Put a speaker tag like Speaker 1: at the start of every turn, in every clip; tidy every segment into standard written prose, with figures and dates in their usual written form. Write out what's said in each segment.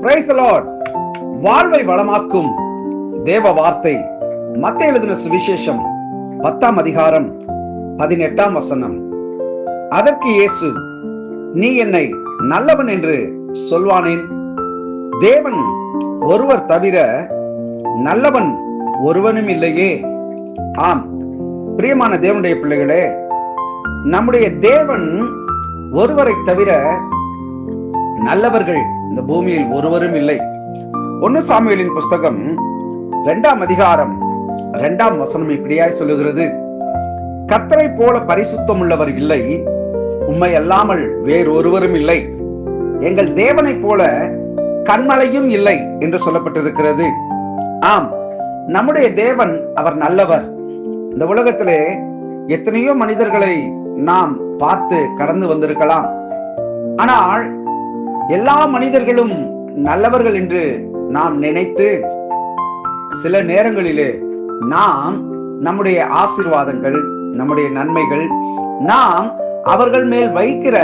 Speaker 1: Praise the Lord. வாழ்வை வளமாக்கும் தேவ வார்த்தை. மத்தேயு எழுதின சுவிசேஷம் 10ஆம் அதிகாரம் 18ஆம் வசனம். அதற்கு இயேசு, நீ என்னை நல்லவன் என்று சொல்வானேன்? தேவன் ஒருவர் தவிர நல்லவன் ஒருவனும் இல்லையே. ஆம், பிரியமான தேவனுடைய பிள்ளைகளே, நம்முடைய தேவன் ஒருவரை தவிர நல்லவர்கள் இந்த பூமியில் ஒருவரும் இல்லை. 1 சாமுவேலின் புஸ்தகம் 2ஆம் அதிகாரம் 2ஆம் வசனம் இப்படியாய் சொல்லுகிறது, கர்த்தரை போல பரிசுத்தம் உள்ளவர் இல்லை, உம்மை அல்லாமல் வேறொருவரும் இல்லை, எங்கள் தேவனை போல கன்மலையும் இல்லை என்று சொல்லப்பட்டிருக்கிறது. ஆம், நம்முடைய தேவன் அவர் நல்லவர். இந்த உலகத்திலே எத்தனையோ மனிதர்களை நாம் பார்த்து கடந்து வந்திருக்கலாம். ஆனால் எல்லா மனிதர்களும் நல்லவர்கள் என்று நாம் நினைத்து சில நேரங்களிலே நாம் நம்முடைய ஆசீர்வாதங்கள், நம்முடைய நன்மைகள், நாம் அவர்கள் மேல் வைக்கிற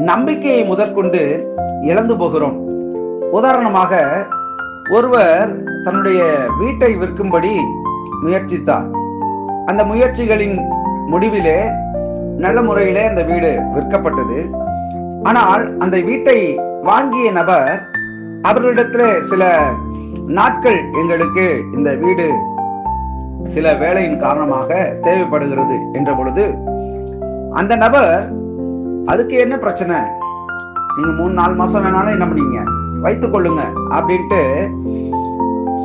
Speaker 1: நம்பிக்கையை முதற்கொண்டு இழந்து போகிறோம். உதாரணமாக, ஒருவர் தன்னுடைய வீட்டை விற்கும்படி முயற்சித்தார். அந்த முயற்சிகளின் முடிவிலே நல்ல முறையிலே அந்த வீடு விற்கப்பட்டது. ஆனால் அந்த வீட்டை வாங்கிய நபர் அவர்களிடத்தில் சில நாட்கள், எங்களுக்கு இந்த வீடு சில வேலையின் காரணமாக தேவைப்படுகிறது என்ற பொழுது, அந்த நபர் அதுக்கு என்ன பிரச்சனை, நீங்க 3-4 மாசம் வேணாலும் என்ன பண்ணீங்க வைத்துக் கொள்ளுங்க அப்படின்ட்டு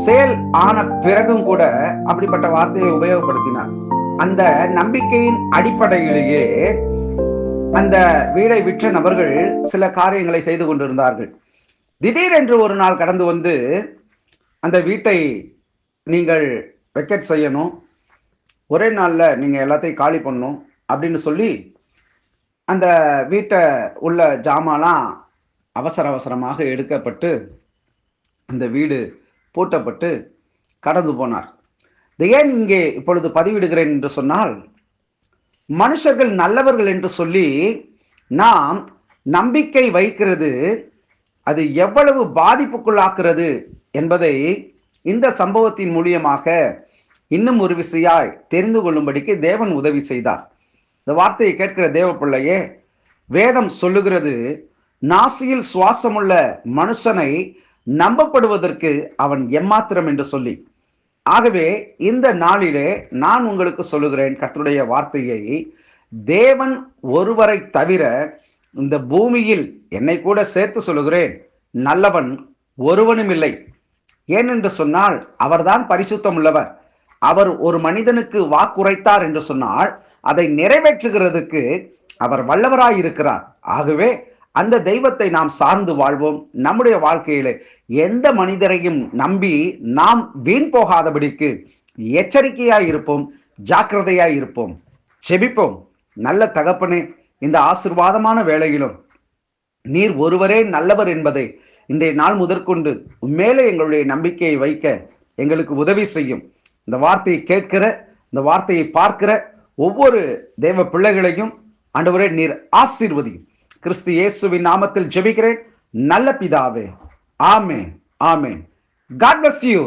Speaker 1: சேல் ஆன பிறகும் கூட அப்படிப்பட்ட வார்த்தையை உபயோகப்படுத்தினார். அந்த நம்பிக்கையின் அடிப்படையிலேயே அந்த வீடை விற்ற நபர்கள் சில காரியங்களை செய்து கொண்டிருந்தார்கள். திடீரென்று ஒரு நாள் கடந்து வந்து, அந்த வீட்டை நீங்கள் வெக்கேட் செய்யணும், ஒரே நாள்ல நீங்க எல்லாத்தையும் காலி பண்ணணும் அப்படின்னு சொல்லி அந்த வீட்டை உள்ள ஜாமான்லாம் அவசரமாக எடுக்கப்பட்டு அந்த வீடு பூட்டப்பட்டு கடந்து போனார். ஏன் இங்கே இப்பொழுது பதிவிடுகிறேன் என்று சொன்னால், மனுஷர்கள் நல்லவர்கள் என்று சொல்லி நாம் நம்பிக்கை வைக்கிறது அது எவ்வளவு பாதிப்புக்குள்ளாக்குறது என்பதை இந்த சம்பவத்தின் மூலியமாக இன்னும் ஒரு விசையாய் தெரிந்து கொள்ளும்படிக்கு தேவன் உதவி செய்தார். இந்த வார்த்தையை கேட்கிற தேவ பிள்ளையே, வேதம் சொல்லுகிறது, நாசியில் சுவாசமுள்ள மனுஷனை நம்பப்படுவதற்கு அவன் எம்மாத்திரம் என்று சொல்லி. ஆகவே இந்த நாளிலே நான் உங்களுக்கு சொல்லுகிறேன் கர்த்தருடைய வார்த்தையை, தேவன் ஒருவரை தவிர இந்த பூமியில், என்னை கூட சேர்த்து சொல்லுகிறேன், நல்லவன் ஒருவனும் இல்லை. ஏனென்று சொன்னால் அவர்தான் பரிசுத்தம் உள்ளவர். அவர் ஒரு மனிதனுக்கு வாக்குரைத்தார் என்று சொன்னால் அதை நிறைவேற்றுகிறதுக்கு அவர் வல்லவராயிருக்கிறார். ஆகவே அந்த தெய்வத்தை நாம் சார்ந்து வாழ்வோம். நம்முடைய வாழ்க்கையில எந்த மனிதரையும் நம்பி நாம் வீண் போகாதபடிக்கு எச்சரிக்கையாய் இருப்போம், ஜாக்கிரதையாய் இருப்போம். செபிப்போம். நல்ல தகப்பனே, இந்த ஆசீர்வாதமான வேளையிலும் நீர் ஒருவரே நல்லவர் என்பதை இன்றைய நாள் முதற்கொண்டு உண்மையிலே எங்களுடைய நம்பிக்கையை வைக்க எங்களுக்கு உதவி செய்யும். இந்த வார்த்தையை கேட்கிற, இந்த வார்த்தையை பார்க்கிற ஒவ்வொரு தேவ பிள்ளைகளையும் ஆண்டவரே நீர் ஆசீர்வதியும். கிறிஸ்து இயேசுவின் நாமத்தில் ஜெபிக்கிறேன் நல்ல பிதாவே. ஆமென், ஆமென். God bless you.